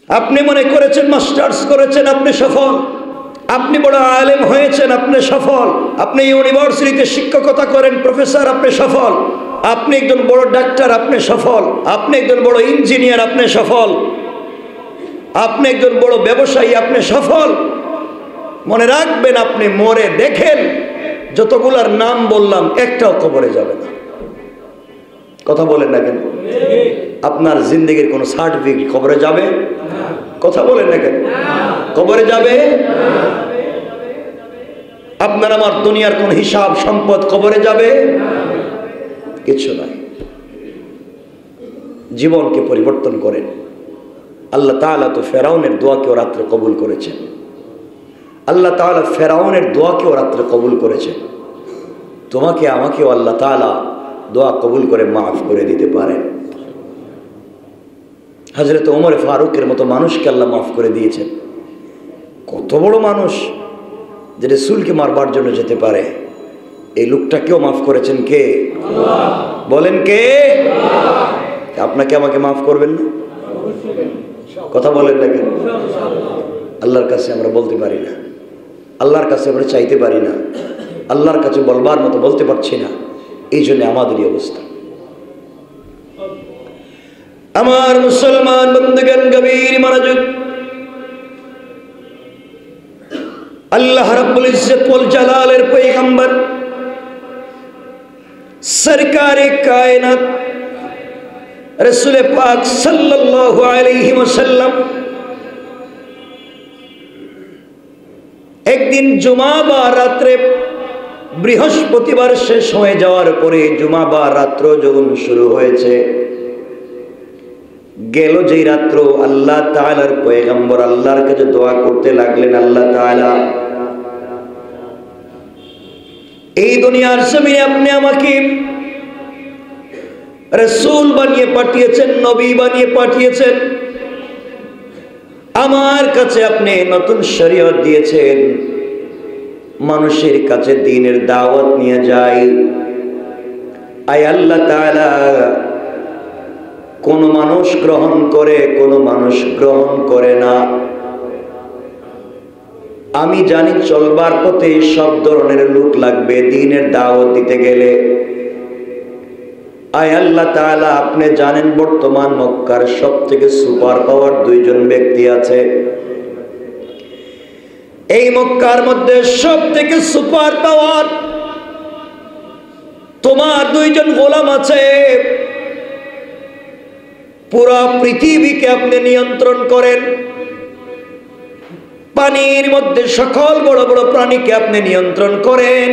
আপনি মনে করেছেন মাস্টার্স করেছেন আপনি সফল, আপনি বড় আলেম হয়েছেন আপনি সফল, আপনি ইউনিভার্সিটিতে শিক্ষকতা করেন প্রফেসর আপনি সফল, আপনি একজন বড় ডাক্তার আপনি সফল, আপনি একজন বড় ইঞ্জিনিয়ার আপনি সফল, আপনি একজন বড় ব্যবসায়ী আপনি সফল। মনে রাখবেন আপনি মরে দেখেন যতগুলার নাম বললাম একটাও কবরে যাবে না। কথা বলেন না কেন? আপনার জিন্দেগির কোনো সার্টিফিকেট কবরে যাবে? কথা বলেন না কেন? কবরে যাবে? আপনার আমার দুনিয়ার কোন হিসাব সম্পদ কবরে যাবে? কিছু নাই। জীবনকে পরিবর্তন করেন। আল্লাহ তাআলা তো ফেরাউনের দোয়াকেও রাত্রে কবুল করেছেন। আল্লাহ তাআলা ফেরাউনের দোয়াকেও রাত্রে কবুল করেছেন। তোমাকে আমাকেও আল্লাহ তাআলা দোয়া কবুল করে মাফ করে দিতে পারেন। হযরত ওমর ফারুকের মতো মানুষকে আল্লাহ মাফ করে দিয়েছেন। কত বড় মানুষ যে রাসূলকে মারবার জন্য যেতে পারে, এই লোকটাকেও মাফ করেছেন কে? আল্লাহ। বলেন কে? আল্লাহ। আপনাকে আমাকে মাফ করবেন না? কথা বলেন না কেন? আল্লাহর কাছে আমরা বলতে পারি না, আল্লাহর কাছে আমরা চাইতে পারি না, আল্লাহর কাছে বলবার মতো বলতে পারছি না। এই জন্য আমাদেরই অবস্থা। আমার মুসলমান বন্ধুগণ, গভীর মনোযোগ। আল্লাহ রাব্বুল ইজ্জত ওয়াল জালালের পয়গম্বর সরকারে কায়নাত রাসূল পাক সাল্লাল্লাহু আলাইহি ওয়াসাল্লাম একদিন জুমা বা রাত্রে, বৃহস্পতিবার শেষ হয়ে যাওয়ার পরে জুমা বা রাত্র যখন শুরু হয়েছে, গেল যেই রাত্র, আল্লাহ তাআলার পয়গম্বর আল্লাহর কাছে দোয়া করতে লাগলেন, আল্লাহ তাআলা এই দুনিয়ার জমিনে আপনি আমাকে রাসূল বানিয়ে পাঠিয়েছেন, নবী বানিয়ে পাঠিয়েছেন, আমার কাছে আপনি নতুন শরীয়ত দিয়েছেন, মানুষের কাছে দ্বীনের দাওয়াত নিয়ে যাই। আয় আল্লাহ তাআলা, কোন মানুষ গ্রহণ করে, কোন মানুষ গ্রহণ করে না। আমি জানি চলবার পথে সব ধরনের লোক লাগবে দ্বীনের দাওয়াত দিতে গেলে। আয় আল্লাহ তাআলা, আপনি জানেন বর্তমান মক্কার সবথেকে সুপার পাওয়ার দুইজন ব্যক্তি আছে। এই মক্কার মধ্যে সবথেকে সুপার পাওয়ার তোমার দুইজন গোলাম আছে। পুরা পৃথিবীকে আপনি নিয়ন্ত্রণ করেন, পানির মধ্যে সকল বড় বড় প্রাণীকে আপনি নিয়ন্ত্রণ করেন,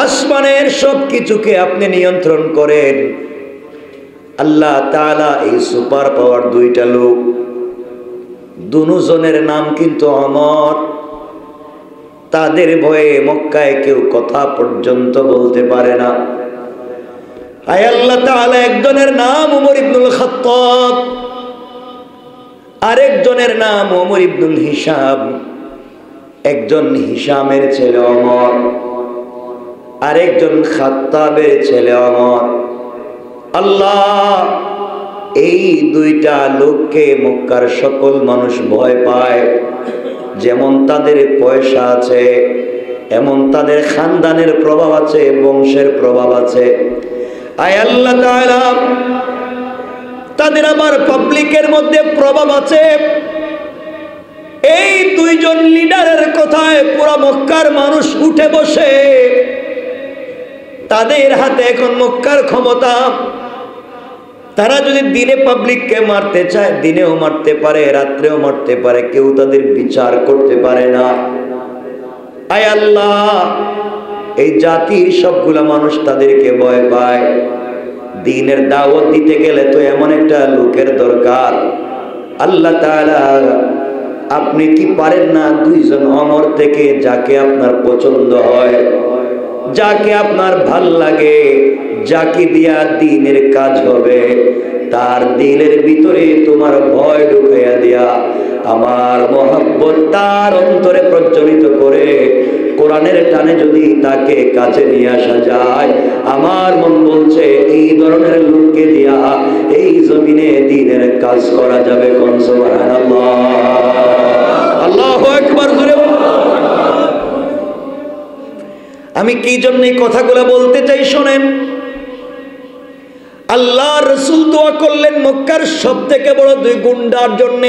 আসমানের সব কিছুকে আপনি নিয়ন্ত্রণ করেন। আল্লাহ তাআলা এই সুপার পাওয়ার দুইটা লোক, দুজনের নাম কিন্তু অমর। তাদের ভয়ে মক্কায় কেউ কথা পর্যন্ত বলতে পারে না। আয় আল্লাহ তাআলা, একজনের নাম ওমর ইবনুল খাত্তাব, আরেকজনের নাম ওমর ইবনুল হিশাম। একজন হিশামের ছেলে ওমর, আরেকজন খাত্তাবের ছেলে ওমর। আল্লাহ, এই দুইটা লোককে মক্কার সকল মানুষ ভয় পায়। যেমন তাদের পয়সা আছে, এমন তাদের খানদানের প্রভাব আছে, বংশের প্রভাব আছে। আয় আল্লাহ তাআলা, তাদের আবার পাবলিকের মধ্যে প্রভাব আছে। এই দুইজন লিডারের কথায় পুরো মক্কার মানুষ উঠে বসে। তাদের হাতে এখন মক্কার ক্ষমতা। তারা যদি দিনে পাবলিককে মারতে চায়, দিনেও মারতে পারে, রাত্রেও মারতে পারে, কেউ তাদের বিচার করতে পারে না। আয় আল্লাহ, এই জাতির সবগুলা মানুষ তাদেরকে ভয় পায়। দ্বীনের দাওয়াত দিতে গেলে তো এমন একটা লোকের দরকার। আল্লাহ তাআলা, আপনি কি পারেন না দুইজন অমর থেকে, যাকে আপনার পছন্দ হয়, যাকে আপনার ভাল লাগে, যাকে দিয়া দ্বীনের কাজ হবে, তার দিলের ভিতরে তোমার ভয় ঢুকাইয়া দিয়া আমার মহব্বত তার অন্তরে প্রজ্বলিত করে কোরআনের টানে যদি তাকে কাছে নিয়ে আসা যায়, আমার মন বলছে এই ধরনের লোককে দিয়া এই জমিনে দ্বীনের কাজ করা যাবে। কোন সুবহানাল্লাহ, আল্লাহু আকবার। আমি কি জন্য এই কথাগুলো বলতে চাই শোনেন। আল্লাহ রাসূল দোয়া করলেন মক্কার সবথেকে বড় দুই গুন্ডার জন্য,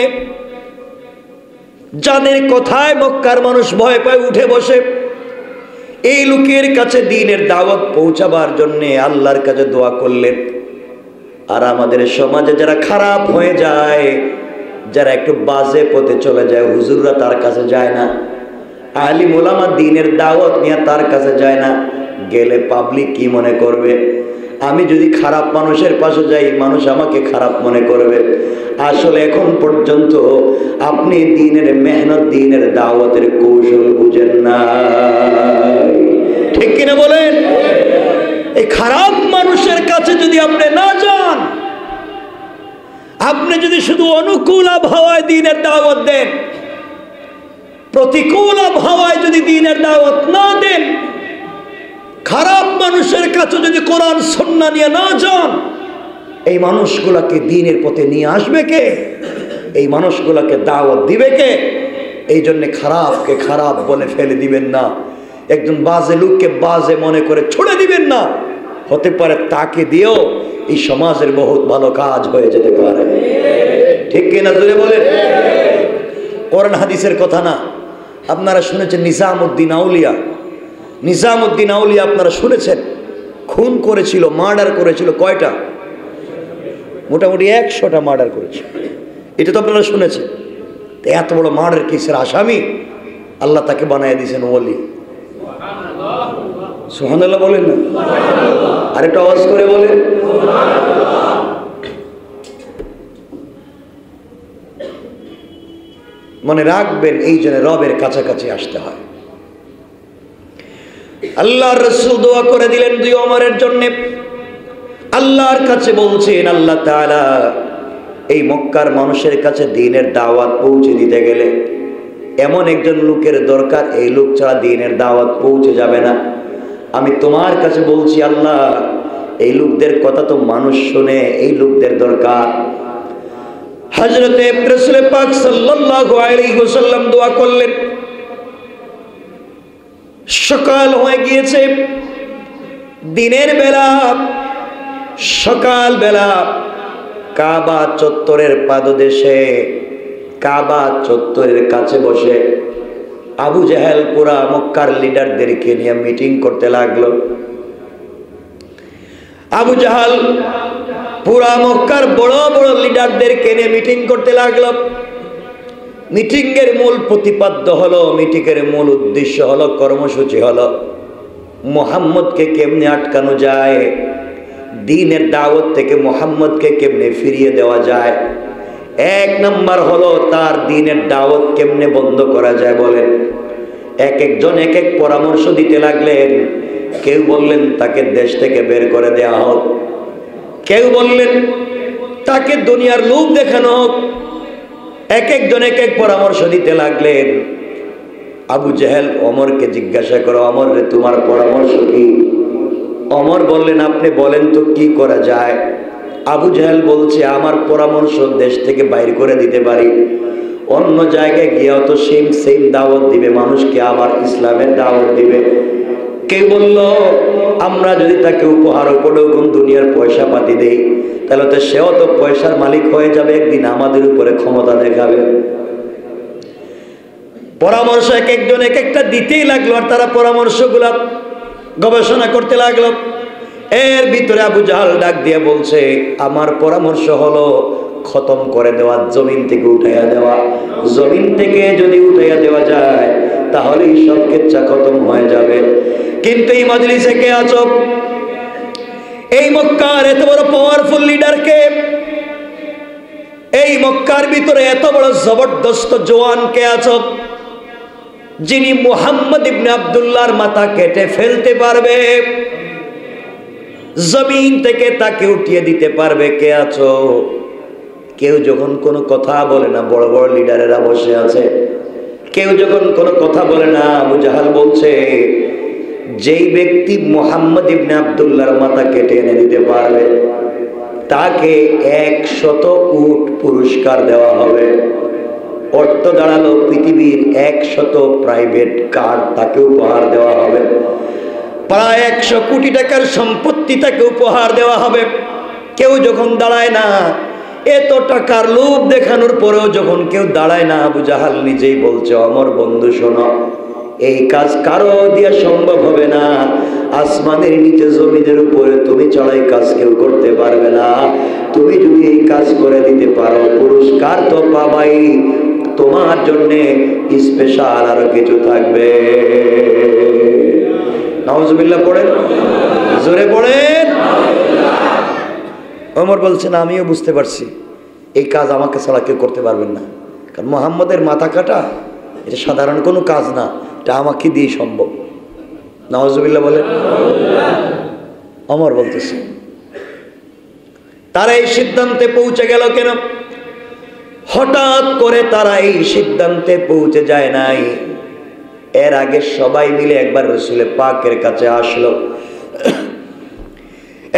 যাদের কথায় মক্কার মানুষ ভয় পায় উঠে বসে। এই লোকের কাছে দ্বীনের দাওয়াত পৌঁছাবার জন্য আল্লাহর কাছে দোয়া করলেন। আর আমাদের সমাজে যারা খারাপ হয়ে যায়, যারা একটু বাজে পথে চলে যায়, হুজুররা তার কাছে যায় না, আলিম ওলামা দ্বীনের দাওয়াত নিয়ে তার কাছে যায় না। গেলে পাবলিক কি মনে করবে? আমি যদি খারাপ মানুষের পাশে যাই, মানুষ আমাকে খারাপ মনে করবে। আসলে এখন পর্যন্ত আপনি দ্বীনের মেহনত, দ্বীনের দাওয়াতের কৌশল বুঝেন না, ঠিক কিনা বলেন? এই খারাপ মানুষের কাছে যদি আপনি না যান, আপনি যদি শুধু অনুকূল আবহাওয়ায় দ্বীনের দাওয়াত দেন, প্রতিকূল আবহাওয়ায় যদি দ্বীনের দাওয়াত না দেন, খারাপ মানুষের কাছে যদি কোরআন সুন্নাহ নিয়ে না যান, এই মানুষগুলাকে দ্বীনের পথে নিয়ে আসবে কে? এই মানুষগুলাকে দাওয়াত দিবে কে? এই জন্য খারাপকে খারাপ বলে ফেলে দিবেন না, একজন বাজে লোককে বাজে মনে করে ছুড়ে দিবেন না। হতে পারে তাকে দিয়েও এই সমাজের বহুত ভালো কাজ হয়ে যেতে পারে, ঠিক কিনা জোরে বলেন? কোরআন হাদিসের কথা না। আপনারা শুনেছেন নিজামউদ্দিন আউলিয়া, নিজামউদ্দিন আউলিয়া আপনারা শুনেছেন, খুন করেছিল, মার্ডার করেছিল। কয়টা? মোটামুটি 100টা মার্ডার করেছিল, এটা তো আপনারা শুনেছেন। এত বড় মার্ডার কেসের আসামি আল্লাহ তাকে বানায় দিয়েছেন ওলি। সুবহানাল্লাহ বলেন না? আর একটু আওয়াজ করে বলেন। মনে রাখবেন, এই জন্য রবের কাছাকাছি আসতে হয়। আল্লাহর রাসূল দোয়া করে দিলেন দুই ওমরের জন্য। আল্লাহর কাছে বলছেন, আল্লাহ তাআলা এই মক্কার মানুষের কাছে দ্বীনের দাওয়াত পৌঁছে দিতে গেলে এমন একজন লোকের দরকার, এই লোক ছাড়া দ্বীনের দাওয়াত পৌঁছে যাবে না। আমি তোমার কাছে বলছি আল্লাহ, এই লোকদের কথা তো মানুষ শুনে, এই লোকদের দরকার। হযরতে রাসূল পাক সাল্লাল্লাহু আলাইহি ওয়াসাল্লাম দোয়া করলেন। সকাল হয়ে গিয়েছে, দিনের বেলা, সকাল বেলা কাবা চত্বরের পাদদেশে, কাবা চত্বরের কাছে বসে আবু জাহেল পুরা মক্কার লিডারদেরকে নিয়ে মিটিং করতে লাগলো। আবু জাহেল পুরা মক্কার বড় বড় লিডারদেরকে নিয়ে মিটিং করতে লাগলো। মিটিং এর মূল প্রতিপাদ্য হলো, মিটিং এর মূল উদ্দেশ্য হলো, কর্মসূচি হলো মুহাম্মদকে কেমনে আটকানো যায়, দ্বীনের দাওয়াত থেকে মুহাম্মদকে কেমনে ফিরিয়ে দেওয়া যায়। 1 নাম্বার হলো তার দ্বীনের দাওয়াত কেমনে বন্ধ করা যায়। বলেন, এক একজন এক এক পরামর্শ দিতে লাগলেন। কেউ বললেন তাকে দেশ থেকে বের করে দেওয়া হোক, কেউ বললেন তাকে দুনিয়ার লোক দেখানো হোক। এক একজন এক এক পরামর্শ দিতে লাগলেন। আবু জাহেল ওমরকে জিজ্ঞাসা করো, ওমর রে তোমার পরামর্শ কি? ওমর বললেন, আপনি বলেন তো কি করা যায়। আবু জাহেল বলছে, আমার পরামর্শ দেশ থেকে বাইর করে দিতে পারি, অন্য জায়গায় গিয়েও তো সেম দাওয়াত দিবে, মানুষকে আবার ইসলামের দাওয়াত দিবে। কেউ বলল, আমরা যদি তাকে উপহার উপঢৌকন দুনিয়ার পয়সা পাতি দেই, তাহলে তো সেও তো পয়সার মালিক হয়ে যাবে, একদিন আমাদের উপরে ক্ষমতা দেখাবে। পরামর্শ এক একজন এক একটা দিতেই লাগলো, আর তারা পরামর্শগুলা গবেষণা করতে লাগলো। এর ভিতরে আবু জাহেল ডাক দিয়ে বলছে, আমার পরামর্শ হলো খতম করে দেওয়া, জমিন থেকে উঠাইয়া দেওয়া। জমিন থেকে যদি উঠাইয়া দেওয়া যায় তাহলে সব কেচ্ছা খতম হয়ে যাবে। কিন্তু এই মজলিসে কে আছো? এই মক্কার এত বড় পাওয়ারফুল লিডারকে, এই মক্কার ভিতরে এত বড় জবরদস্ত জওয়ান কে আছো যিনি মুহাম্মদ ইবনে আব্দুল্লাহর মাথা কেটে ফেলতে পারবে, জমিন থেকে তাকে উঠিয়ে দিতে পারবে? কে আছো? কেউ যখন কোনো কথা বলে না, বড় বড় লিডারেরা বসে আছে, কেউ যখন কোনো কথা বলে না, আবু জাহাল বলছে যেই ব্যক্তি মুহাম্মদ ইবনে আব্দুল্লাহর মাথা কেটে এনে দিতে পারবে তাকে 100 উট পুরস্কার দেওয়া হবে। অর্থ দাঁড়ালো পৃথিবীর 100 প্রাইভেট কার তাকে উপহার দেওয়া হবে। প্রায় 100 কোটি টাকার সম্পত্তি তাকে উপহার দেওয়া হবে। কেউ যখন দাঁড়ায় না, এত টাকার লোভ দেখানোর পরেও যখন কেউ দাঁড়ায় না, আবু জাহাল নিজেই বলছে, অমর বন্ধু শোনো, এই কাজ কারো দিয়ে সম্ভব হবে না। আসমানের নিচে জমিনের উপরে তুমি চড়াই কাজ কেউ করতে পারবে না। তুমি যদি এই কাজ করে দিতে পারো পুরস্কার তো পাবাই, তোমার জন্য স্পেশাল আরো কিছু থাকবে। নাউজুবিল্লাহ পড়েন, জোরে পড়েন। ওমর বলছেন, আমিও বুঝতে পারছি এই কাজ আমাকে ছাড়া কেউ করতে পারবেন না, কারণ মুহাম্মদের মাথা কাটা এটা সাধারণ কোনো কাজ না, এটা আমাকে দিয়ে সম্ভব। নাউজুবিল্লাহ বলেন। ওমর বলতেছে, তারা এই সিদ্ধান্তে পৌঁছে গেল কেন? হঠাৎ করে তারা এই সিদ্ধান্তে পৌঁছে যায় নাই। এর আগে সবাই মিলে একবার রাসূল পাকের কাছে আসলো,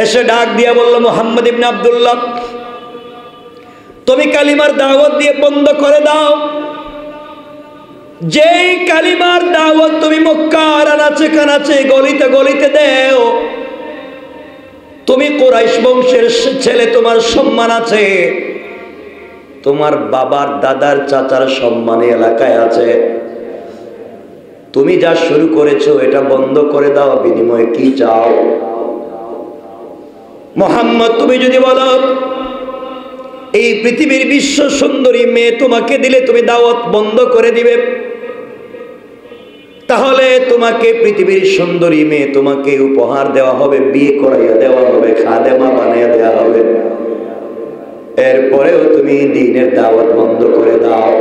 এসে ডাক দিয়া বলল, মুহাম্মদ ইবনে আব্দুল্লাহ, তুমি কালিমার দাওয়াত দিয়ে বন্ধ করে দাও। যেই কালিমার দাওয়াত তুমি মক্কার আনাচে কানাচে গলিতে গলিতে দেও, তুমি কুরাইশ বংশের ছেলে, তোমার সম্মান আছে, তোমার বাবার দাদার চাচার সম্মান এলাকায় আছে, তুমি যা শুরু করেছো এটা বন্ধ করে দাও, বিনিময়ে কি চাও? মুহাম্মদ, তুমি যদি বলো এই পৃথিবীর বিশ্ব সুন্দরী মেয়ে তোমাকে দিলে তুমি দাওয়াত বন্ধ করে দিবে, তাহলে তোমাকে পৃথিবীর সুন্দরী মেয়ে তোমাকে উপহার দেওয়া হবে, বিয়ে করাইয়া দেওয়া হবে, খাদেমা বানাইয়া দেওয়া হবে। এরপরেও তুমি দ্বীনের দাওয়াত বন্ধ করে দাও।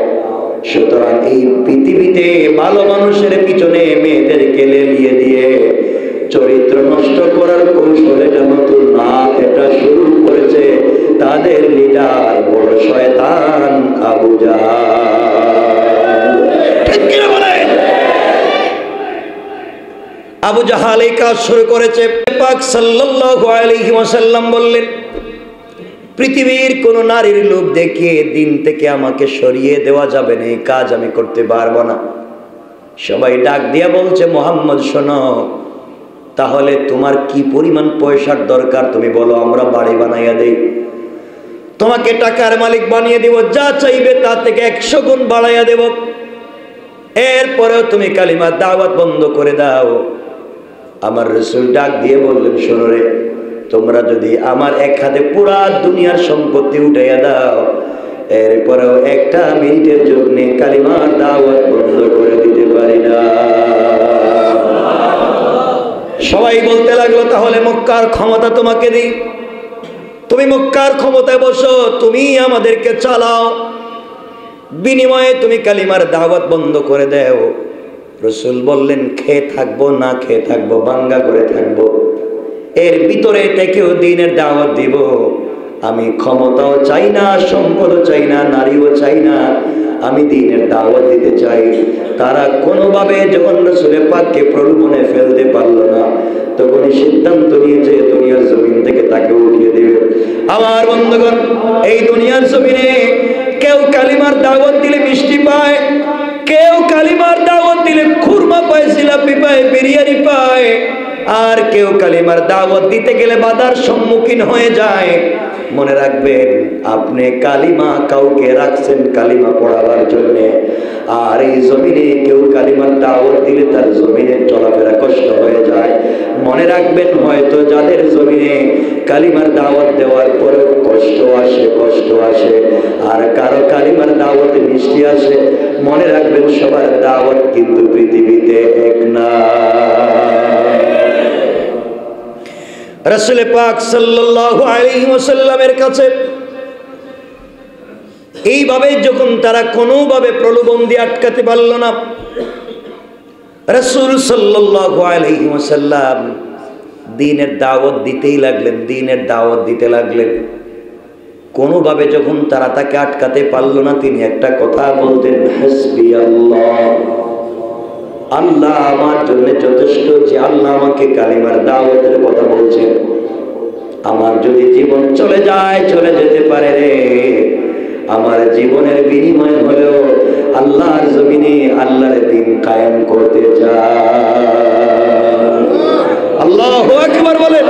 সুতরাং এই পৃথিবীতে ভালো মানুষের পিছনে মেয়েদেরকে লেলিয়ে দিয়ে চরিত্র নষ্ট করার কৌশল এটা নতুন না, এটা শুরু করেছে তাদের লিডার বড় শয়তান আবু জাহাল। ঠিক কি না বলেন? আবু জাহাল এই কাজ শুরু করেছে। পাক সাল্লাল্লাহু আলাইহি ওয়াসাল্লাম বললেন, পৃথিবীর কোন নারীর লোভ দেখিয়ে দিন থেকে আমাকে সরিয়ে দেওয়া যাবে না, এই কাজ আমি করতে পারবো না। সবাই ডাক দিয়া বলছে, মুহাম্মদ শোনো, তাহলে তোমার কি পরিমাণ পয়সার দরকার তুমি বলো, আমরা বাড়ি বানাইয়া দেই, তোমাকে টাকার মালিক বানিয়ে দেব, যা চাইবে তা থেকে 100 গুণ বাড়াইয়া দেব। এরপরেও তুমি কালিমার দাওয়াত বন্ধ করে দাও। আমার রাসূল ডাক দিয়ে বললেন, শোনো রে, তোমরা যদি আমার এক হাতে পুরা দুনিয়ার সম্পত্তি উঠাইয়া দাও, এরপরেও একটা মিনিটের জন্য কালিমার দাওয়াত বন্ধ করে দিতে পারি না। সবাই বলতে লাগলো, তাহলে মক্কার ক্ষমতা তোমাকে দিই, তুমি মক্কার ক্ষমতায় বসো, তুমি আমাদেরকে চালাও, বিনিময়ে তুমি কালিমার দাওয়াত বন্ধ করে দাও। রাসূল বললেন, খেয়ে থাকবো না খেয়ে থাকবো, বাঙ্গা করে থাকবো, এর ভিতরে থেকেও দ্বীনের দাওয়াত দিব। আমি ক্ষমতাও চাই না, সম্পদও চাই না, নারীও চাই না, আমি দ্বীনের দাওয়াত দিতে চাই। তারা কোনোভাবে যখন রাসূল পাককে প্রলোভনে ফেলতে পারলো না, তখনই সিদ্ধান্ত নিয়েছে দুনিয়ার জমিন থেকে তাকে উঠিয়ে দেবে। আমার বন্ধুগণ, এই দুনিয়ার জমিনে কেউ কালিমার দাওয়াত দিলে মিষ্টি পায়, কেউ কালিমার দাওয়াত দিলে খুরমা পায়, জিলাপি পায়, বিরিয়ানি পায়, আর কেউ কালিমার দাওয়াত দিতে গেলে বাধার সম্মুখীন হয়ে যায়। মনে রাখবেন, আপনি কালিমা কাউকে রাখছেন কালিমা পড়াবার জন্য, আর এই জমিনে কেউ কালিমার দাওয়াত দিলে তার জমিনে চলাফেরা কষ্ট হয়ে যায়। মনে রাখবেন, হয়তো যাদের জমিনে কালিমার দাওয়াত দেওয়ার পরে কষ্ট আসে, আর কারো কালিমার দাওয়াতে মিষ্টি আসে। মনে রাখবেন, সবার দাওয়াত কিন্তু পৃথিবীতে এক না। রাসূল পাক সাল্লাল্লাহু আলাইহি ওয়াসাল্লামের কাছে এইভাবে যখন তারা কোনোভাবে প্রলোভন দিয়ে আটকাতে পারল না, রাসূল সাল্লাল্লাহু আলাইহি ওয়াসাল্লাম দ্বীনের দাওয়াত দিতেই লাগলেন, দ্বীনের দাওয়াত দিতে লাগলেন। কোনোভাবে যখন তারা তাকে আটকাতে পারল না, তিনি একটা কথা বলতেন, হাসবি আল্লাহ, আল্লাহ আমার জন্য যথেষ্ট, যে আল্লাহ আমাকে কালিমার দাওয়াতের কথা বলছেন। আমার যদি জীবন চলে যায়, চলে যেতে পারে রে, আমার জীবনের বিনিময় হলেও আল্লাহর জমিনে আল্লাহর দ্বীন কায়েম করতে চাই। আল্লাহু আকবার বলেন।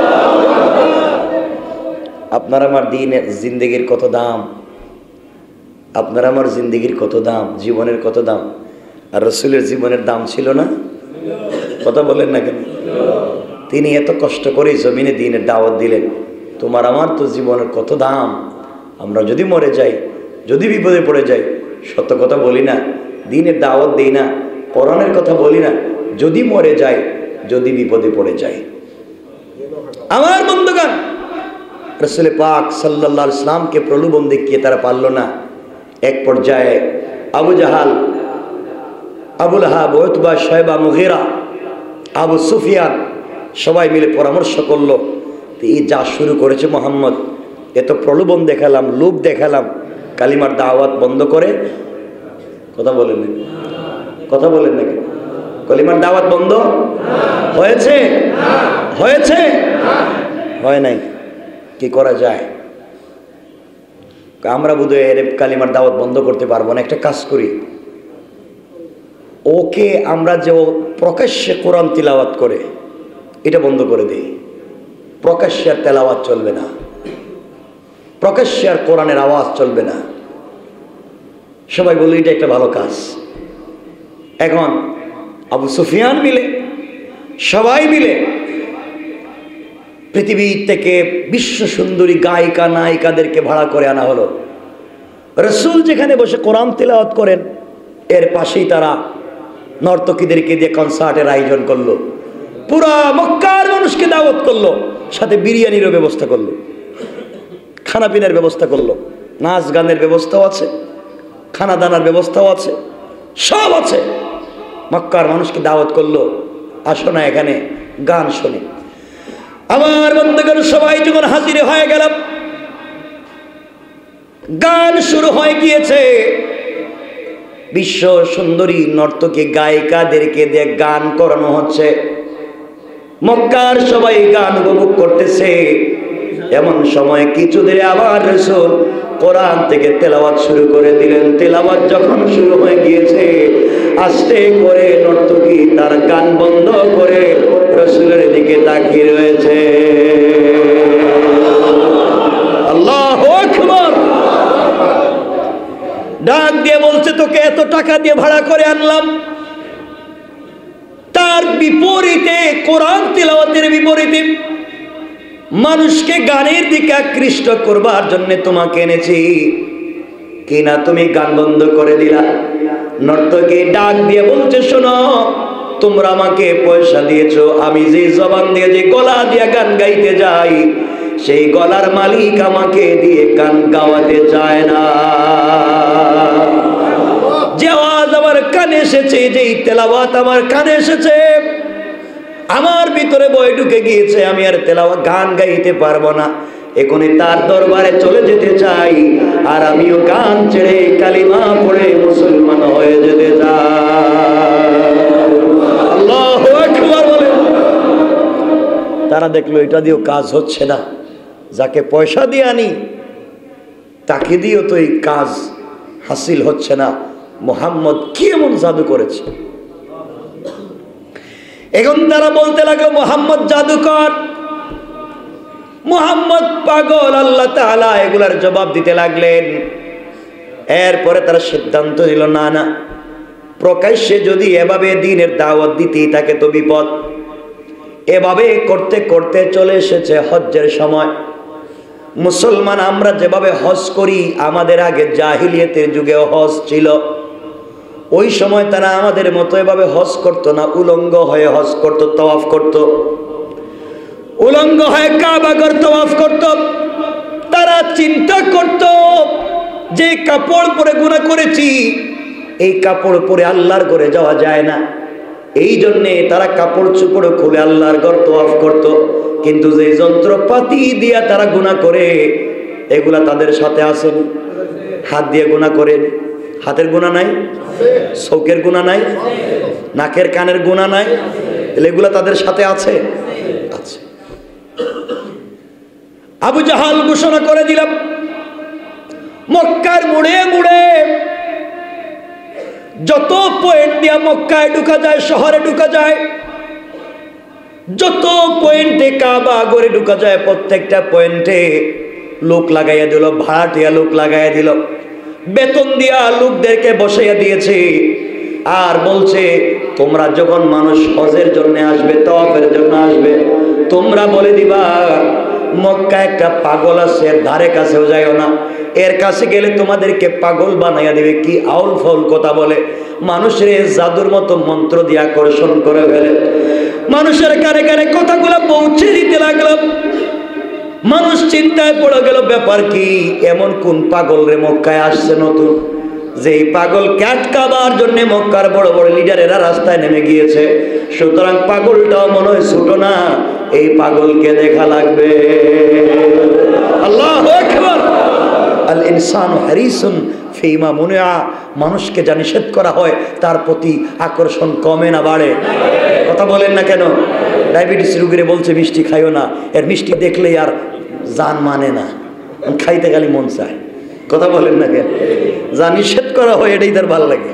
আপনার আমার দ্বীনের জিন্দেগির কত দাম, আপনার আমার জিন্দেগির কত দাম, জীবনের কত দাম। আর রাসূলের জীবনের দাম ছিল না? কথা বলেন না কেন? তিনি এত কষ্ট করে জমিনে দ্বীনের দাওয়াত দিলেন। তোমার আমার তো জীবনের কত দাম। আমরা যদি মরে যাই, যদি বিপদে পড়ে যাই, সত্য কথা বলি না, দ্বীনের দাওয়াত দেই না, কোরআনের কথা বলি না, যদি মরে যাই, যদি বিপদে পড়ে যাই। আমার বন্ধুগণ, রাসূল পাক সাল্লাল্লাহু আলাইহি ওয়াসাল্লামকে প্রলোভন দেখিয়ে তারা পারল না। এক পর্যায়ে Abu Jahl, Abu Lahab, Utba, Shaiba, Mughira, Abu Sufyan সবাই মিলে পরামর্শ করলো, এই যা শুরু করেছে মুহাম্মদ, এত প্রলোভন দেখালাম, লোভ দেখালাম, কালিমার দাওয়াত বন্ধ করে। কথা বলেন না, কথা বলেন নাকি? কালিমার দাওয়াত বন্ধ হয়েছে? হয়েছে? হয় নাই। কি করা যায়? আমরা বোধহয় এর কালিমার দাওয়াত বন্ধ করতে পারবো না। একটা কাজ করি, ওকে আমরা যে প্রকাশ্যে কোরআন তিলাওয়াত করে, এটা বন্ধ করে দেই। প্রকাশ্যে আর তেলাওয়াত চলবে না, প্রকাশ্যে আর কোরআনের আওয়াজ চলবে না। সবাই বলে এটা একটা ভালো কাজ। এখন আবু সুফিয়ান মিলে, সবাই মিলে পৃথিবী থেকে বিশ্ব সুন্দরী গায়িকা নায়িকাদেরকে ভাড়া করে আনা হলো। রাসূল যেখানে বসে কোরআন তিলাওয়াত করেন, এর পাশেই তারা নর্তকীদেরকে দিয়ে কনসার্টের আয়োজন করলো। পুরা মক্কার মানুষকে দাওয়াত করলো, সাথে বিরিয়ানিরও ব্যবস্থা করলো, খানা পিনার ব্যবস্থা করলো, নাচ গানের ব্যবস্থাও আছে, খানা দানার ব্যবস্থাও আছে, সব আছে। মক্কার মানুষকে দাওয়াত করলো, আসো না এখানে গান শুনি। আমার বন্ধুগণ, সবাই যখন হাজির হয়ে গেল, গান শুরু হয়ে গিয়েছে। বিশ্ব সুন্দরী নর্তকী গায়িকাদেরকে দিয়ে গান করানো হচ্ছে। মক্কার সবাই গান উপভোগ করতেছে। এমন সময় কিছু দেরে আবার রাসূল কোরআন থেকে তেলাওয়াত শুরু করে দিলেন। তেলাওয়াত যখন শুরু হয়ে গিয়েছে, আস্তে করে নর্তকী তার গান বন্ধ করে রাসূলের দিকে তাকিয়ে রয়েছে। আল্লাহু আকবার। ডাক দিয়ে বলছে, তোকে এত টাকা দিয়ে ভাড়া করে আনলাম, তার বিপরীতে, কোরআন তিলাওয়াতের বিপরীতে মানুষকে গানের দিকে আকৃষ্ট করবার জন্য তোমাকে এনেছি, কিনা তুমি গান বন্ধ করে দিলা। নর্তকী ডাক দিয়ে বলছে, শোনো, তোমরা আমাকে পয়সা দিয়েছো, আমি যে জবান দিয়ে, যে গলা দিয়ে গান গাইতে যাই, সেই গলার মালিক আমাকে দিয়ে গান গাওয়াতে চায় না। যে আওয়াজ আমার কানে এসেছে, যেই তেলাওয়াত আমার কানে এসেছে, আমার ভিতরে বয় ঢুকে গিয়েছে, আমি আর তেলাওয়াত গান গাইতে পারবো না। এখনই তার দরবারে চলে যেতে চাই, আর আমিও গান ছেড়ে কালিমা পড়ে মুসলমান হয়ে যেতে চাই। আল্লাহু আকবার বলে। তারা দেখলো এটা দিয়েও কাজ হচ্ছে না, যাকে পয়সা দিয়ে আনি তাকে দিয়েও তো এই কাজ হাসিল হচ্ছে না। মুহাম্মদ কি এমন জাদু করেছে? এখন তারা বলতে লাগলো, মুহাম্মদ জাদুকর, মুহাম্মদ পাগল, আল্লাহ তাআলা এগুলার জবাব দিতে লাগলেন। এরপরে তারা সিদ্ধান্ত নিল, না না, প্রকাশ্যে যদি এভাবে দ্বীনের দাওয়াত দিতেই থাকে তো বিপদ। এভাবে করতে করতে চলে এসেছে হজ্জের সময়। মুসলমান আমরা যেভাবে হজ করি, আমাদের আগে জাহিলিয়াতের যুগেও হজ ছিল। ওই সময় তারা আমাদের মতো এভাবে হজ করতো না, উলঙ্গ হয়ে হজ করতো, তাওয়াফ করতো, উলঙ্গ হয়ে কাবাগর তাওয়াফ করতো। তারা চিন্তা করত যে কাপড় পরে গুনাহ করেছি, এই কাপড় পরে আল্লাহর ঘরে যাওয়া যায় না, এই জন্যে তারা কাপড় চোপড় খুলে আল্লাহর ঘর তাওয়াফ করত। কিন্তু যে যন্ত্রপাতি দিয়া তারা গুনাহ করে, এগুলা তাদের সাথে আসেন। হাত দিয়ে গুনাহ করেন, হাতের গুনাহ নাই, চোখের গুনাহ নাই, নাকের কানের গুনাহ নাই, এগুলা তাদের সাথে আছে। আছে। আবু জাহাল ঘোষণা করে দিলাম, মক্কার মুড়ে মুড়ে যত পয়েন্ট দিয়া মক্কায় ঢুকা যায়, শহরে ঢুকা যায়, যত পয়েন্টে কাবা গড়ে ঢুকা যায়, প্রত্যেকটা পয়েন্টে লোক লাগাইয়া দিল, ভাড়াটিয়া লোক লাগাইয়া দিল, বেতন দিয়া লোকদেরকে বসাইয়া দিয়েছে। আর বলছে, তোমরা যখন মানুষ হজের জন্য আসবে, তওয়াফের জন্য আসবে, তোমরা বলে দিবা মক্কা একটা পাগল আছে, এর ধারে কাছেও যাইও না, এর কাছে গেলে তোমাদেরকে পাগল বানাইয়া দিবে। কি আউল ফাউল কথা বলে, মানুষের জাদুর মতো মন্ত্র দিয়ে আকর্ষণ করে ফেলে। মানুষের কানে কানে কথাগুলো পৌঁছে দিতে লাগলো। মানুষ চিন্তায় পড়ে গেল, ব্যাপার কি, এমন কোন পাগল রে মক্কায় আসছে নতুন, যে এই পাগলকে আটকাবার জন্য মক্কার বড় বড় লিডারেরা রাস্তায় নেমে গিয়েছে। সুতরাং পাগলটাও মনে হয় ছোট না, এই পাগলকে দেখা লাগবে। আল্লাহু আকবার। আল ইনসানু হারিসুন ফিমা মুনিআ, মানুষকে যা নিষেধ করা হয় তার প্রতি আকর্ষণ কমে না বাড়ে? কথা বলেন না কেন? ডায়াবেটিস রোগীরে বলছে মিষ্টি খাইও না, এর মিষ্টি দেখলেই আর জান মানে না, খাইতে গেলে মন চায়। কথা বলেন না কেন? যা নিষেধ করা হয় এটাই তার ভালো লাগে।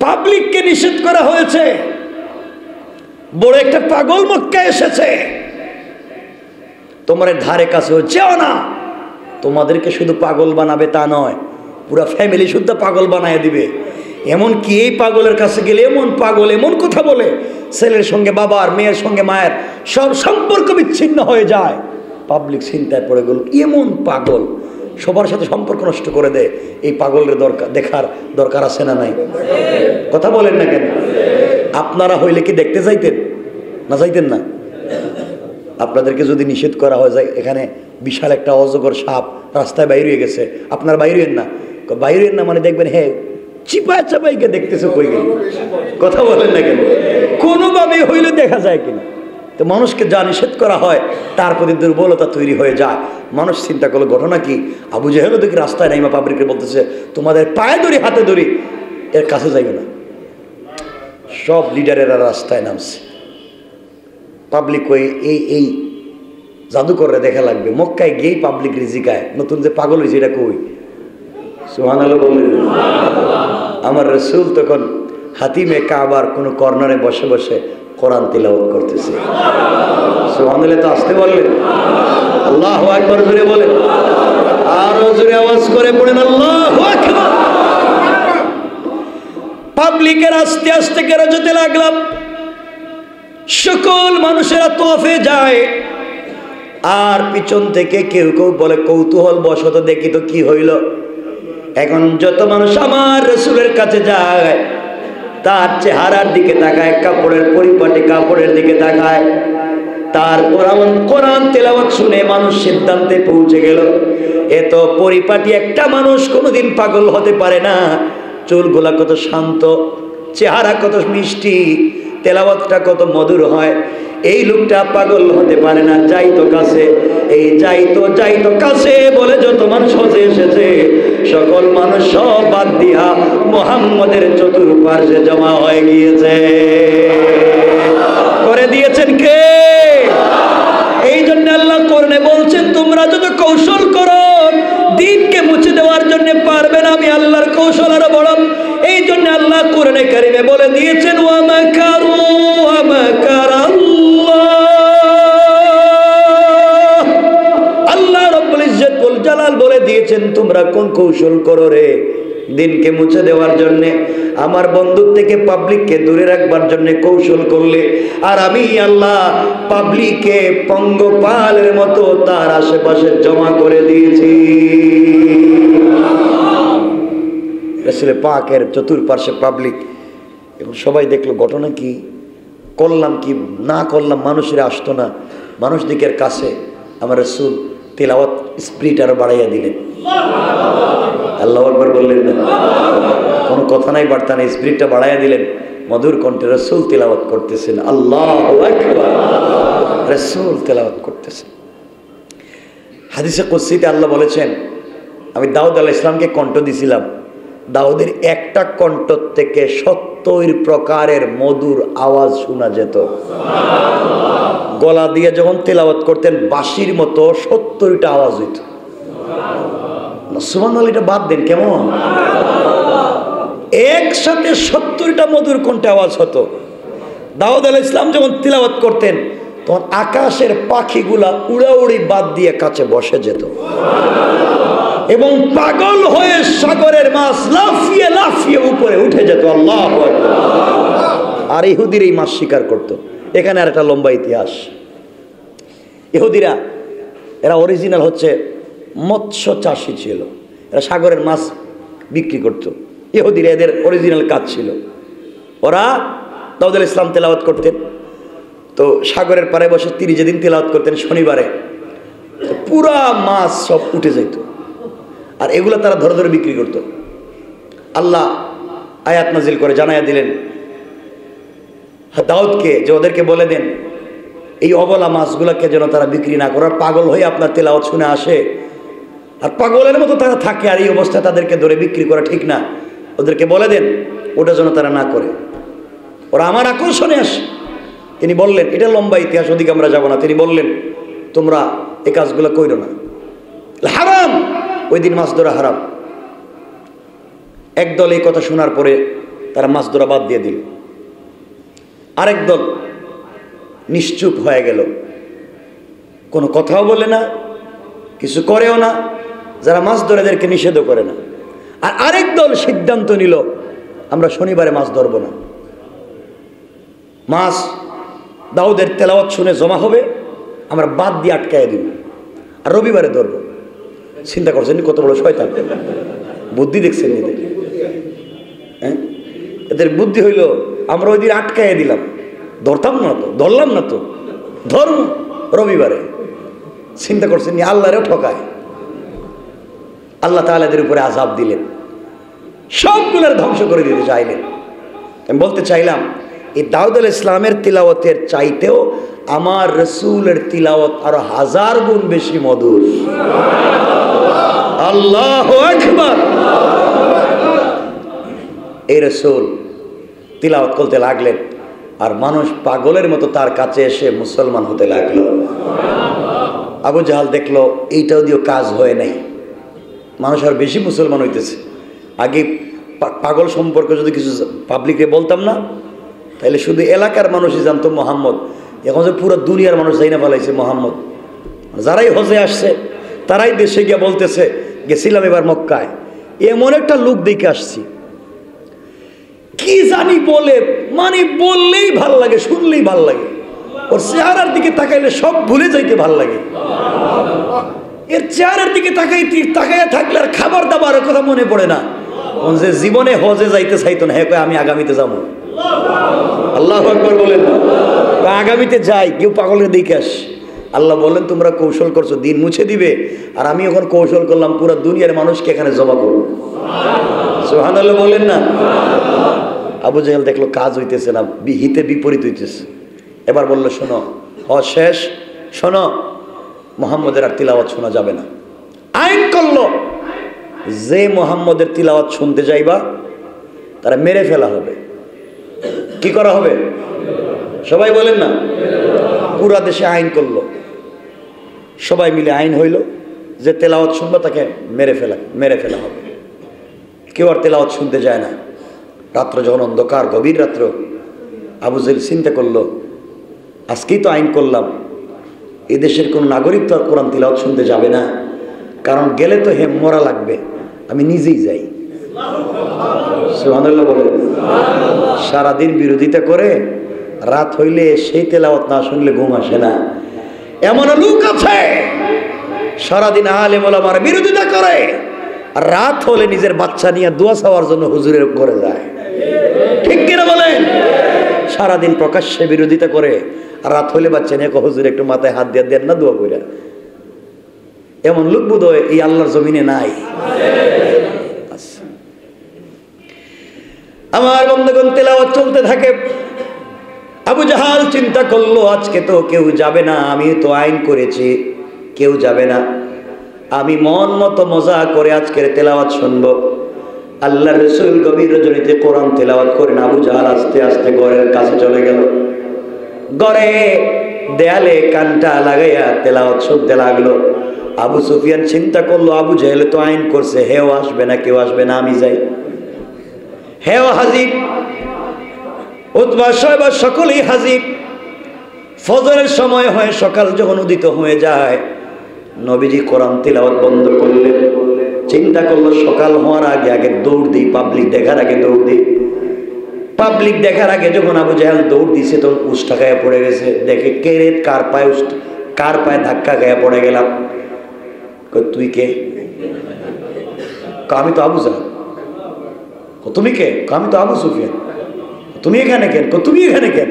পাবলিককে নিষেধ করা হয়েছে, বড় একটা পাগল মক্কায় এসেছে, তোমার ধারে কাছেও যেও না। তোমাদেরকে শুধু পাগল বানাবে তা নয়, পুরা ফ্যামিলি শুদ্ধ পাগল বানায় দিবে। এমন কি এই পাগলের কাছে গেলে এমন পাগল এমন কথা বলে, ছেলের সঙ্গে বাবার, মেয়ের সঙ্গে মায়ের সব সম্পর্ক বিচ্ছিন্ন হয়ে যায়। পাবলিক চিন্তায় পড়ে গেল, এমন পাগল সবার সাথে সম্পর্ক নষ্ট করে দেয়, এই পাগলের দরকার দেখার দরকার আছে না নাই? কথা বলেন না কেন? আপনারা হইলে কি দেখতে যাইতেন না? যাইতেন না? আপনাদেরকে যদি নিষেধ করা হয় যায়, এখানে বিশাল একটা অজগর সাপ রাস্তায় বাইরে হয়ে গেছে, আপনার বাইরেন না? বাইরেন না মানে দেখবেন, হ্যাঁ চিপায় চাপাইকে দেখতেছে কই গেল। কথা বলেন না কেন? কোনোভাবে হইলে দেখা যায় কিনা? তো মানুষকে যা নিষেধ করা হয় তার প্রতি দুর্বলতা তৈরি হয়ে যায়। মানুষ চিন্তা করলো ঘটনা কি, আবু জাহেলও দেখি রাস্তায় নাইমা পাবলিককে বলতেছে, তোমাদের পায়ে ধরি হাতে ধরি এর কাছে যাইবে না। সব লিডারেরা রাস্তায় নামছে, পাবলিক ওই এই জাদুকররা দেখা লাগবে। মক্কায় গিয়েই পাবলিক রিজিকায় নতুন যে পাগল হয়েছে এটা কই? সুবহানাল্লাহ বললেন। আমার রাসূল তখন হাতিমে কাবার কোনো কর্নারে বসে বসে কোরআন তিলাওয়াত করতেছে। সুবহানাল্লাহ তো আসতে বললেন, আল্লাহু আকবার জোরে বলেন, আরো জোরে আওয়াজ করে পড়েন আল্লাহু আকবার। পাবলিকের আস্তে আস্তে কেরা যেতে লাগলাম, সকল মানুষেরা তওয়াফে যায়, আর পিছন থেকে কেউ কেউ বলে কৌতূহল বশত দেখি তো কি হইল। এখন যত মানুষ আমার রাসূলের কাছে যায়, তার চেহারার দিকে তাকায়, কাপড়ের পরিপাটি কাপড়ের দিকে তাকায়, তার কোরআন তেলাওয়াত শুনে মানুষ সিদ্ধান্তে পৌঁছে গেল, এত পরিপাটি একটা মানুষ কোনোদিন পাগল হতে পারে না। চুলগুলা কত শান্ত, চেহারা কত মিষ্টি, তেলাওয়াতটা কত মধুর হয়, এই লোকটা পাগল হতে পারে না। যাইতো কাছে, এই যাইতো কাছে বলে যত মানুষ হজে এসেছে, সকল মানুষ সব বাদ দিয়া মুহাম্মদের চতুর্পার্শ্বে জমা হয়ে গিয়েছে। করে দিয়েছেন কে? এই জন্য আল্লাহ কোরআনে বলছেন, তোমরা যত কৌশল করো দ্বীনকে মুছে দেওয়ার জন্য পারবে না, আমি আল্লাহর কৌশল আরো বড়। এই জন্য আল্লাহ কোরআনে কারিমে বলে দিয়েছেন, ওয়া মাকারু ওয়া মাকারাল্লাহ। আল্লাহ রাব্বুল ইজ্জত ওয়াল জালাল বলে দিয়েছেন, তোমরা কোন কৌশল করো রে দিনকে মুছে দেওয়ার জন্য, আমার বন্ধুর থেকে পাবলিককে দূরে রাখবার জন্য কৌশল করলে, আর আমি আল্লাহ পাবলিককে পঙ্গপালের মতো তার আশেপাশে জমা করে দিয়েছি। রাসূল পাকের চতুর্পার্শ্বে পাবলিক, এবং সবাই দেখলো ঘটনা কি, করলাম কি না করলাম, মানুষেরা আসতো না। মানুষ দিকের কাছে আমার রাসূল তেলাওয়াত স্পিড আরো বাড়াইয়া দিলেন। আল্লাহু আকবার বললেন না? কোনো কথা নাই, বার্তা নাই, স্পিডটা বাড়াইয়া দিলেন। মধুর কণ্ঠে রাসূল তেলাওয়াত করতেছেন, আল্লাহু আকবার। রাসূল তেলাওয়াত করতেছেন। হাদিসে কুদসিতে আল্লাহ বলেছেন, আমি দাউদ আলাইহিস সালামকে কণ্ঠ দিছিলাম, দাউদের একটা কণ্ঠ থেকে 70 প্রকারের মধুর আওয়াজ শোনা যেত। গলা দিয়ে যখন তেলাওয়াত করতেন বাঁশির মতো 70টা আওয়াজ হইত। সুবহানাল্লাহ, এটা বাদ দেন কেমন, একসাথে 70টা মধুর কণ্ঠে আওয়াজ হতো। দাউদ আলাইহিস সালাম যখন তিলাওয়াত করতেন তখন আকাশের পাখিগুলা উড়াউড়ি বাদ দিয়ে কাছে বসে যেত এবং পাগল হয়ে সাগরের মাছ লাফিয়ে লাফিয়ে উপরে উঠে যেত। আল্লাহু আকবার। আর ইহুদির এই মাছ শিকার করত। এখানে আর একটা লম্বা ইতিহাস। ইহুদিরা এরা অরিজিনাল হচ্ছে মৎস্য চাষী ছিল, এরা সাগরের মাছ বিক্রি করত। ইহুদিরা এদের অরিজিনাল কাজ ছিল। ওরা দাউদ আলাইহিস সালাম তেলাওয়াত করতেন, তো সাগরের পাড়ে বসে তিনি যেদিন তেলাওয়াত করতেন শনিবারে, পুরা মাছ সব উঠে যেত আর এগুলো তারা ধরে ধরে বিক্রি করত। আল্লাহ আয়াত নাজিল করে জানাইয়া দিলেন দাউদকে যে ওদেরকে বলে দেন এই অবলা মাছগুলোকে যেন তারা বিক্রি না করে, পাগল হয়ে আপনার তেলাওয়াত শুনে আসে আর পাগলের মতো তারা থাকে, আর এই অবস্থায় তাদেরকে ধরে বিক্রি করা ঠিক না। ওদেরকে বলে দেন ওটা যেন তারা না করে, ওরা আমার আকর্ষণে আসে। তিনি বললেন, এটা লম্বা ইতিহাস, ওদিকে আমরা যাব না। তিনি বললেন তোমরা এই কাজগুলো কইরো না, হারাম। ওই দিন মাছ ধরা হারাম। একদল এই কথা শোনার পরে তারা মাছ ধরা বাদ দিয়ে দিল, আরেক দল নিশ্চুপ হয়ে গেল, কোনো কথাও বলে না, কিছু করেও না, যারা মাছ ধরে এদেরকে নিষেধও করে না। আর আরেক দল সিদ্ধান্ত নিল আমরা শনিবারে মাছ ধরবো না, মাছ দাউদের তেলাওয়াত শুনে জমা হবে, আমরা বাদ দিয়ে আটকায় দিব আর রবিবারে ধরবো। চিন্তা করছেন কত বড় শয়তান, বুদ্ধি দেখছেন এদের? হ্যাঁ, এদের বুদ্ধি হইল আমরা ওই দিন আটকায় দিলাম, ধরতাম না তো, ধরলাম না তো, ধর্ম রবিবারে। চিন্তা করছেন আল্লাহরেও ঠকায়। আল্লাহ তাআলা এদের উপরে আযাব দিলেন, সবগুলোর ধ্বংস করে দিতে চাইলেন। আমি বলতে চাইলাম এই দাউদ আলাইহিস সালামের তিলাওয়াতের চাইতেও আমার রাসূলের তিলাওয়াত আরো 1000 গুণ বেশি মধুর। আল্লাহু আকবার। এই রাসূল তিলাওয়াত করতে লাগলেন আর মানুষ পাগলের মতো তার কাছে এসে মুসলমান হতে লাগলো। আবু জাহাল দেখলো এইটাও দিয়েও কাজ হয় নাই, মানুষ আর বেশি মুসলমান হইতেছে। আগে পাগল সম্পর্কে যদি কিছু পাবলিকে বলতাম না, তাহলে শুধু এলাকার মানুষই জানতো মোহাম্মদ। এখন যে পুরো দুনিয়ার মানুষ যাই না ফেলাইছে মোহাম্মদ। যারাই হজে আসছে তারাই দেশে গিয়ে বলতেছে গেছিলাম এবার মক্কায়, এমন একটা লোক দেখে আসছি, কি জানি বলে, মানে বললেই ভাল লাগে, শুনলেই ভাল লাগে, ওর চেহারার দিকে তাকাইলে সব ভুলে যাইতে ভাল লাগে। এর চেহারার দিকে তাকাইয়া থাকলে আর খাবার দাবারের কথা মনে পড়ে না। যে জীবনে হজে যাইতে চাইতো না, হ্যাঁ আমি আগামীতে যাবো। আল্লাহু আকবার বলেন। আগামীতে যাই, কেউ পাগলের দিকে আস। আল্লাহ বলেন তোমরা কৌশল করছো, দিন মুছে দিবে, আর আমি এখন কৌশল করলাম পুরো দুনিয়ার মানুষকে এখানে জমা করবো। সুবহানাল্লাহ বলেন না। আবু জাহেল দেখলো কাজ হইতেছে না, হিতে বিপরীত হইতেছে। এবার বললো শোনো, হজ শেষ, শোনো মুহাম্মদের আর তিলাওয়াত শোনা যাবে না। আইন করলো যে মুহাম্মদের তিলাওয়াত শুনতে যাইবা তারা মেরে ফেলা হবে। কি করা হবে? সবাই বলেন না। পুরা দেশে আইন করলো, সবাই মিলে আইন হইল যে তেলাওয়াত শুনবা তাকে মেরে ফেলা হবে। কেউ আর তেলাওয়াত শুনতে যায় না। রাত্র যখন অন্ধকার, গভীর রাত্র, আবু জাহেল চিন্তা করলো আজকেই তো আইন করলাম, এই দেশের কোনো নাগরিক তো আর কোরআন তিলাওয়াত শুনতে যাবে না, কারণ গেলে তো মরা লাগবে, আমি নিজেই যাই। সুবহানাল্লাহ বলে। সারাদিন বিরোধিতা করে রাত হইলে সেই তেলাওয়াত না শুনলে ঘুম আসে না। এমন লোক আছে সারাদিন আলেম ওলামার বিরোধিতা করে আর রাত হলে নিজের বাচ্চা নিয়ে দোয়া চাওয়ার জন্য হুজুরের ঘরে যায়। ঠিক কিনা বলেন? সারাদিন প্রকাশ্যে বিরোধিতা করে আর রাত হলে বাচ্চা নিয়ে হুজুর একটু মাথায় হাত দিয়ে দেন না দোয়া কইরা। এমন লোক বোধহয় এই আল্লাহর জমিনে নাই। আমার বন্ধুগণ, তেলাওয়াত চলতে থাকে। আবু জাহাল চিন্তা করলো আজকে তো কেউ যাবে না, আমি তো আইন করেছি, কেউ যাবে না। আমি মন মতো মজা করে আজকের তেলাওয়াত শুনবো। আল্লাহ রাসূল গভীর রজনীতে কোরআন তেলাওয়াত করেন। আবু জাহাল আস্তে আস্তে ঘরের কাছে চলে গেল। ঘরে দেয়ালে কানটা লাগাইয়া তেলাওয়াত শুনতে লাগলো। আবু সুফিয়ান চিন্তা করলো, আবু জাহেল তো আইন করছে, হেও আসবে না, কেউ আসবে না, আমি যাই। হেও হাজির, উতবা সাহেবা সকলেই হাজির। ফজরের সময় হয়, সকাল যখন উদিত হয়ে যায়, নবীজি কোরআন তিলাওয়াত বন্ধ করলেন। চিন্তা করলো সকাল হওয়ার আগে আগে দৌড় দিই, পাবলিক দেখার আগে দৌড় দিই। পাবলিক দেখার আগে যখন আবু জাহেল দৌড় দিছে তখন উষ্টা খায়া পড়ে গেছে। দেখে কে রে, কার পায়ে ধাক্কা খায়া পড়ে গেলাম। তুই কে? আমি তো আবু জাহেল। তুমি কে? আমি তো আবু সুফিয়ান। তুমি এখানে কেন? তুমি এখানে কেন?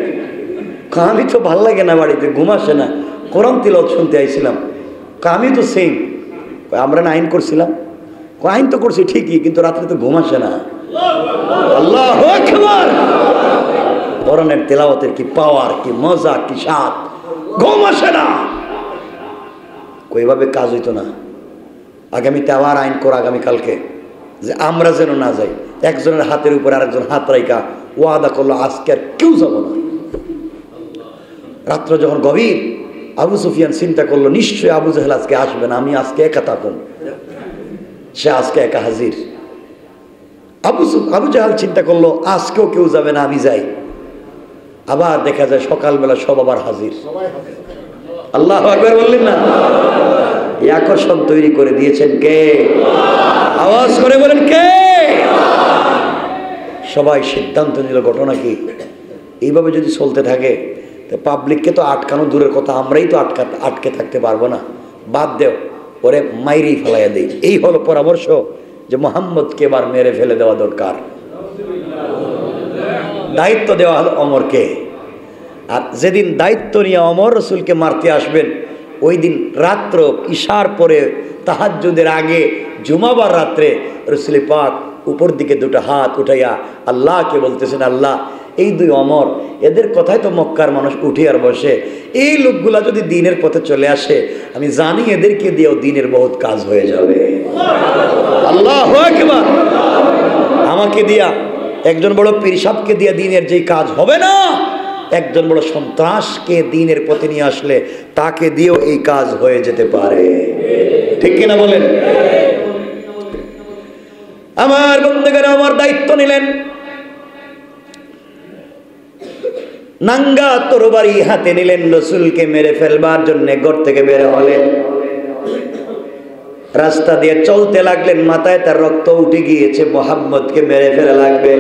আমি তো ভাল লাগে না, বাড়িতে ঘুম আসে না, কোরআন তিলাওয়াত শুনতে আইছিলাম। আমি তো সেম। আমরা না আইন করছিলাম? আইন তো করছি ঠিকই, কিন্তু রাত্রে তো ঘুম আসে না। আল্লাহু আকবার! কোরআনের তেলাওয়াতের কি পাওয়ার, কি মজা, কি স্বাদ! ঘুম আসে না, ওইভাবে কাজ হইতো না। আগামীতে আবার আইন কর, আগামীকালকে, যে আমরা যেন না যাই। একজনের হাতের উপর আরেকজন হাত রাইকা ওয়াদা করলো, আজকে আর কেউ যাব না। রাত্র যখন গভীর, আবু সুফিয়ান চিন্তা করলো নিশ্চয়ই আবু জাহেল আজকে আসবে না, আমি আজকে একা থাকুন। সে আজকে একা হাজির। আবু জাহেল চিন্তা করলো আজকেও কেউ যাবে না, আমি যাই। আবার দেখা যায় সকালবেলা সব আবার হাজির। আল্লাহু আকবার বললেন না? এই আকর্ষণ তৈরি করে দিয়েছেন কে? আওয়াজ করে বলেন কে? সবাই সিদ্ধান্ত নিল, ঘটনা কি? এইভাবে যদি চলতে থাকে পাবলিককে তো আটকানো দূরের কথা, আমরাই তো আটকে থাকতে পারবো না। বাদ দেও, ওরে মাইরেই ফেলাইয়া দেই। এই হলো পরামর্শ যে মোহাম্মদকে এবার মেরে ফেলে দেওয়া দরকার। দায়িত্ব দেওয়া হলো অমরকে। আর যেদিন দায়িত্ব নিয়ে অমর রসুলকে মারতে আসবেন, ওই দিন রাত্র ইশার পরে তাহাজ্জুদের আগে জুমাবার রাত্রে রসুল পাক উপর দিকে দুটো হাত উঠাইয়া আল্লাহকে বলতেছেন, আল্লাহ এই দুই অমর, এদের কথাই তো মক্কার মানুষ উঠে আর বসে। এই লোকগুলা যদি দিনের পথে চলে আসে, আমি জানি এদেরকে দিয়েও দিনের বহুত কাজ হয়ে যাবে। আল্লাহু আকবার! আমাকে দিয়া, একজন বড় পীর সাহেবকে দিয়া দিনের যেই কাজ হবে না, একজন বড় সন্ত্রাসকে দিনের পথে নিয়ে আসলে তাকে দিয়েও এই কাজ হয়ে যেতে পারে। ঠিক কিনা বলেন? আমার বন্ধুগণ আমার দায়িত্ব নিলেন, নাঙ্গা তরবারি হাতে নিলেন, রসুলকে মেরে ফেলবার জন্য ঘর থেকে বের হলেন। রাস্তা দিয়ে চলতে লাগলেন, মাথায় তার রক্ত উঠে গিয়েছে, মুহাম্মদকে মেরে ফেলা লাগবে।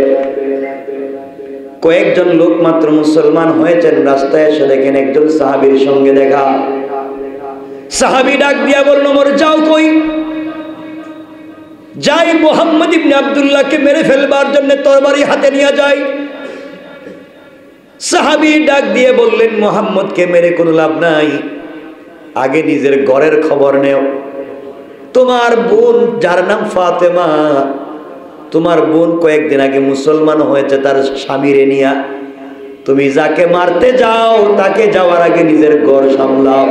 কয়েকজন লোক মাত্র মুসলমান হয়েছেন, রাস্তায় এসে দেখেন একজন সাহাবীর সঙ্গে দেখা। সাহাবী ডাক দিয়া বলল, ওমর যাও কই? যাই মুহাম্মদ ইবনে আব্দুল্লাহকে মেরে ফেলবার জন্য তরবারি হাতে নিয়ে যাই। সাহাবী ডাক দিয়ে বললেন, মুহাম্মদকে মেরে কোনো লাভ নাই, আগে নিজের ঘরের খবর নেও। তোমার বোন যার নাম ফাতেমা, তোমার বোন কয়েকদিন আগে মুসলমান হয়েছে তার স্বামীরে নিয়া। তুমি যাকে মারতে যাও তাকে যাওয়ার আগে নিজের ঘর সামলাও।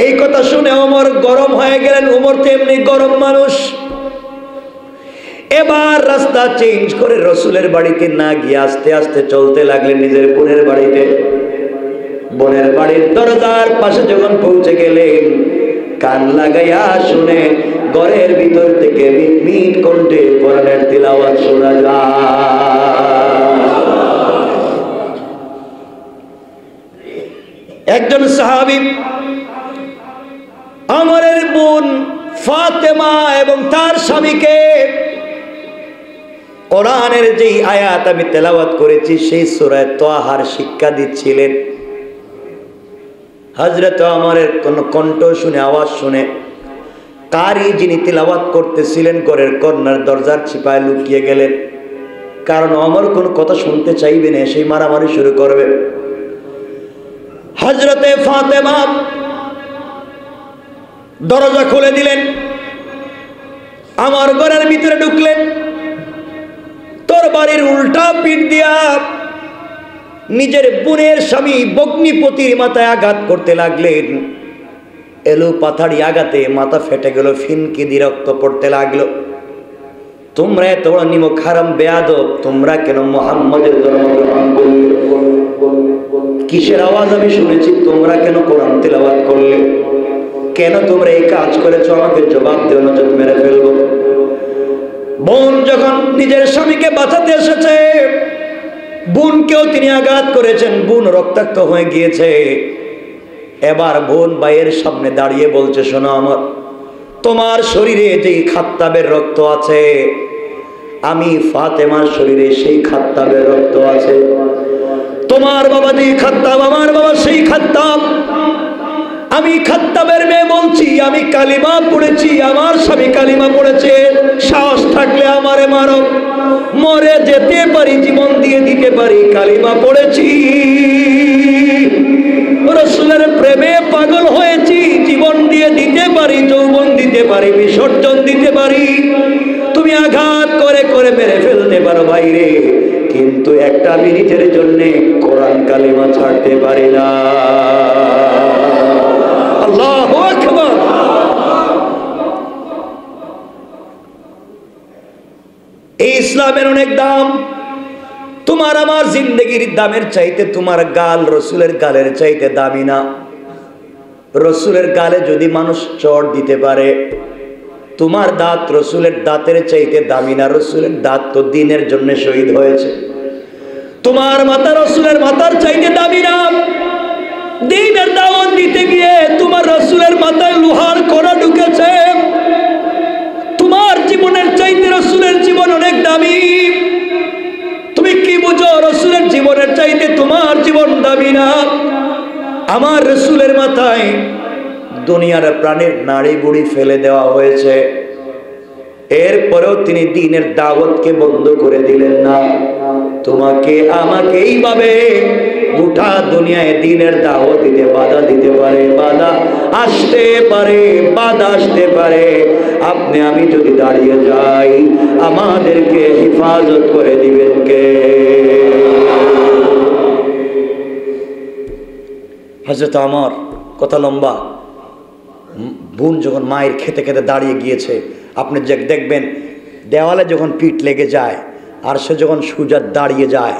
এই কথা শুনে ওমর গরম হয়ে গেলেন। ওমর তো এমনি গরম মানুষ। এবার রাস্তা চেঞ্জ করে রসুলের বাড়িতে না গিয়ে আস্তে আস্তে চলতে লাগলেন নিজের বোনের বাড়িতে। বোনের বাড়ির দরজার পাশে যখন পৌঁছে গেলেন, কান লাগাইয়া শুনে ঘরের ভিতর থেকে মিটমিট কণ্ঠে কোরআনের তিলাওয়াত শোনা যায়। একজন সাহাবী ওমরের বোন ফাতেমা এবং তার স্বামীকে কোরআনের যেই আয়াত আমি তেলাওয়াত করেছি সেই সূরা তাহার শিক্ষা দিচ্ছিলেন। হযরত ওমরের কোন কণ্ঠ শুনে, আওয়াজ শুনে কারি যিনি তিলাওয়াত করতেছিলেন ঘরের কর্নার দরজার ছিপায় লুকিয়ে গেলেন। কারণ ওমর কোন কথা শুনতে চাইবে না, সেই মারামারি শুরু করবে। হযরতে ফাতেমা দরজা খুলে দিলেন, আমার ঘরের ভিতরে ঢুকলেন, তরবারির উল্টা পিঠ দিয়া নিজের বোনের স্বামী বগ্নিপতির মাথায় আঘাত করতে লাগলেন। এলো পাথাড়ি আঘাতে মাথা ফেটে গেল, ফিনকি দিয়ে রক্ত পড়তে লাগলো। তোমরা এত বড় নিমক হারাম বেয়াদব, তোমরা কেন মুহাম্মাদের ধর্ম গ্রহণ করলে? কিসের আওয়াজ আমি শুনেছি? তোমরা কেন কোরআন তেলাওয়াত করলে? কেন তোমরা এই কাজ করেছো? আমাকে জবাব দেও, নচেৎ মেরে ফেলবো। বোন যখন নিজের স্বামীকে বাঁচাতে এসেছে, বোনকেও তিনি আঘাত করেছেন, বোন রক্তাক্ত হয়ে গিয়েছে। এবার বোন ভাইয়ের সামনে দাঁড়িয়ে বলছে, শোনো আমার, তোমার শরীরে যেই খাত্তাবের রক্ত আছে, আমি ফাতেমার শরীরে সেই খাত্তাবের রক্ত আছে। তোমার বাবা যেই খাত্তাব, আমার বাবা সেই খাত্তাব। আমি খাত্তাবের মেয়ে বলছি, আমি কালিমা পড়েছি, আমার স্বামী কালিমা পড়েছে। সাহস থাকলে আমারে মারো, মরে যেতে পারি, জীবন দিয়ে দিতে পারি, কালিমা পড়েছি। রাসূলের প্রেমে পাগল হয়েছি, জীবন দিয়ে দিতে পারি, যৌবন দিতে পারি, বিসর্জন দিতে পারি। তুমি আঘাত করে করে মেরে ফেলতে পারো ভাইরে, কিন্তু একটা মিনিটের জন্য কোরআন কালিমা ছাড়তে পারি না। আল্লাহু আকবার। এই ইসলামের অনেক দাম। তোমার আমার জিন্দগির দামের চাইতে তোমার গাল রসুলের গালের চাইতে দামি না। রসুলের গালে যদি মানুষ চড় দিতে পারে, তোমার দাঁত রসুলের দাঁতের চাইতে দামি না। রসুলের দাঁত তো দিনের জন্য শহীদ হয়েছে। তোমার মাথা রসুলের মাথার চাইতে দামি না। দিনের দাওয়াত দিতে গিয়ে তোমার রসুলের মাথায় লোহার কড়া ঢুকেছে। তোমার জীবনের চাইতে রসুলের জীবন অনেক দামি। তুমি কি বুঝো? রসুলের জীবনের চাইতে তোমার জীবন দামি না। আমার রসুলের মাথায় দুনিয়ার প্রাণের নাড়ি বুড়ি ফেলে দেওয়া হয়েছে, এরপরেও তিনি দ্বীনের দাওয়াতকে বন্ধ করে দিলেন না। তোমাকে আমাকে এইভাবে গোটা দুনিয়ায় দ্বীনের দাওয়াত দিতে বাধা দিতে পারে, বাধা আসতে পারে, বাধা আসতে পারে। আপনি আমি যদি দাঁড়িয়ে যাই, আমাদেরকে হেফাজত করে দিবেন কে? হযরত ওমর, কথা লম্বা। বোন যখন মায়ের খেতে খেতে দাঁড়িয়ে গিয়েছে, আপনি দেখবেন দেওয়ালে যখন পিঠ লেগে যায় আর সে যখন সোজা দাঁড়িয়ে যায়,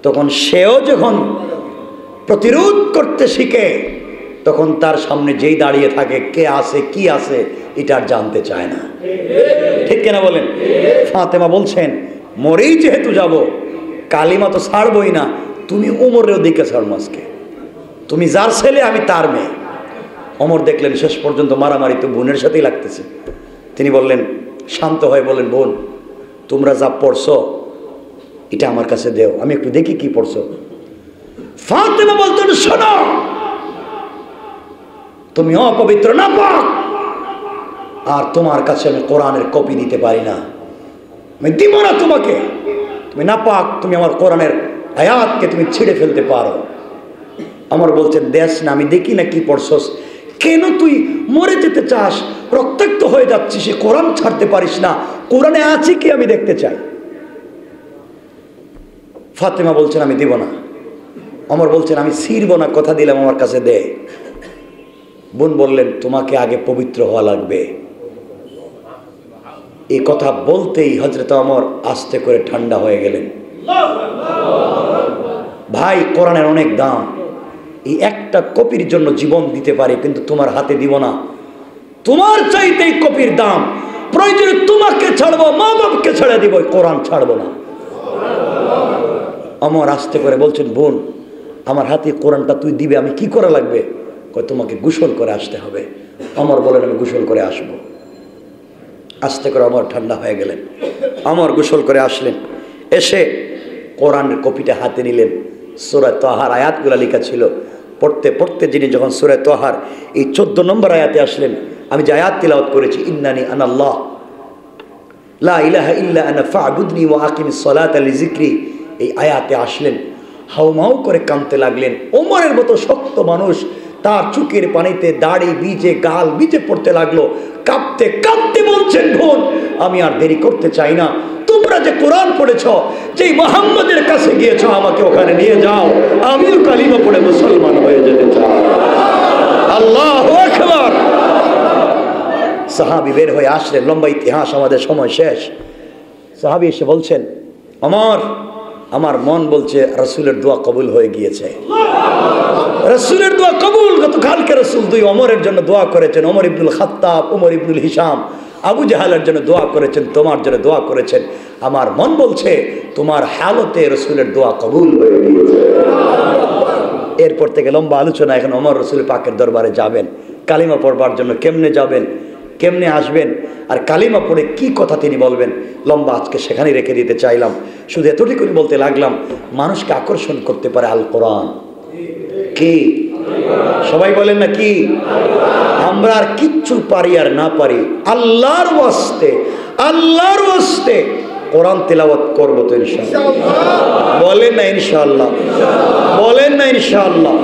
তখন সেও যখন প্রতিরোধ করতে শিখে, তখন তার সামনে যেই দাঁড়িয়ে থাকে, কে আছে কি আছে এটা আর জানতে চায় না। ঠিক কিনা বলেন? ফাতেমা বলছেন, মরেই যেহেতু যাব, কালিমা তো ছাড়বই না। তুমি ওমরেও দিকে ছাড়ো, আজকে তুমি যার ছেলে, আমি তার মেয়ে। ওমর দেখলেন শেষ পর্যন্ত মারামারি তো বোনের সাথেই লাগতেছে। তিনি বললেন, শান্ত হয়ে বললেন, বোন তোমরা যা পড়ছো এটা আমার কাছে দেও, আমি একটু দেখি কি পড়ছো। ফাতেমা বলতেন, শোনো, তুমি অপবিত্র, নাপাক, আর তোমার কাছে আমি কোরআনের কপি দিতে পারি না, আমি দিব না তোমাকে। তুমি নাপাক, তুমি আমার কোরআনের আয়াতকে তুমি ছিঁড়ে ফেলতে পারো। আমার বলছেন, দেশ না, আমি দেখি না কি পড়ছস। কেন তুই মরে যেতে চাস? রক্তাক্ত হয়ে যাচ্ছিস, সে কোরআন ছাড়তে পারিস না, কোরআনে আছে কি আমি দেখতে চাই। ফাতেমা বলছেন, আমি দিব না। ওমর বলছেন, আমি ছিড়ব না, কথা দিলাম, আমার কাছে দে। বোন বললেন, তোমাকে আগে পবিত্র হওয়া লাগবে। এই কথা বলতেই হযরত ওমর আস্তে করে ঠান্ডা হয়ে গেলেন। ভাই, কোরআনের অনেক দাম। এই একটা কপির জন্য জীবন দিতে পারে, কিন্তু তোমার হাতে দিব না। তোমার চাইতে এই কপির দাম। প্রয়োজনে তোমাকে ছাড়বো, মা বাপকে ছেড়ে দিব, কোরআন ছাড়বো না। ওমর আস্তে করে বলছেন, বোন আমার হাতে কোরআনটা তুই দিবে, আমি কি করা লাগবে? কয়, তোমাকে গোসল করে আসতে হবে। ওমর বলেন, আমি গোসল করে আসবো। আস্তে করে ওমর ঠান্ডা হয়ে গেলেন। ওমর গোসল করে আসলেন, এসে কোরআনের কপিটা হাতে নিলেন। সূরা তাহার আয়াতগুলো লেখা ছিল। পড়তে পড়তে যিনি যখন সূরা তাহার এই 14 নম্বর আয়াতে আসলেন, আমি যে আয়াত তিলাওয়াত করেছি, ইন্নানি আনাল্লাহ লা ইলাহা ইল্লা আনা ফা'বুদনি ওয়া আকিমিস সালাতা লিযিকরি, এই আয়াতে আসলেন। হাউমাউ করে কাঁদতে লাগলেন। ওমরের মতো শক্ত মানুষ তার চোখের পানিতে দাড়ি ভিজে, গাল ভিজে পড়তে লাগলো। কাঁদতে কাঁদতে বলছেন, বোন আমি আর দেরি করতে চাই না, তোমরা যে কোরআন পড়েছ, যেই মুহাম্মদের কাছে গিয়েছ, আমাকে ওখানে নিয়ে যাও, আমিও কালিমা পড়ে মুসলমান হয়ে যেতে চাই। আল্লাহু আকবার। সাহাবী বের হয়ে আসলেন, লম্বা ইতিহাস, আমাদের সময় শেষ। সাহাবী এসে বলছেন, আমার মন বলছে রাসূলের দোয়া কবুল হয়ে গিয়েছে। রাসূলের দোয়া কবুল। গতকালকে রাসূল 2 ওমরের জন্য দোয়া করেছেন, ওমর ইবনুল খাত্তাব, ওমর ইবনুল হিশাম, আবু জাহালের জন্য দোয়া করেছেন, তোমার জন্য দোয়া করেছেন। আমার মন বলছে তোমার হালতে রাসূলের দোয়া কবুল হয়ে গিয়েছে। এরপর থেকে লম্বা আলোচনা। এখন ওমর রাসূল পাকের দরবারে যাবেন, কালিমা পড়বার জন্য কেমনে যাবেন, কেমনে আসবেন, আর কালিমা পড়ে কি কথা তিনি বলবেন, লম্বা আজকে সেখানেই রেখে দিতে চাইলাম। শুধু এতটুকুই বলতে লাগলাম, মানুষকে আকর্ষণ করতে পারে আল কোরআন। কি সবাই বলেন না কি? আমরা আর কিচ্ছু পারি আর না পারি, আল্লাহর ওয়াস্তে কোরআন তেলাওয়াত করবো তো ইনশাআল্লাহ। বলেন না ইনশাআল্লাহ? বলেন না ইনশাআল্লাহ?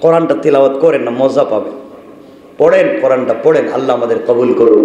কোরআনটা তেলাওয়াত করেন না, মজা পাবেন। পড়েন, কোরআনটা পড়েন। আল্লাহ আমাদের কবুল করুন।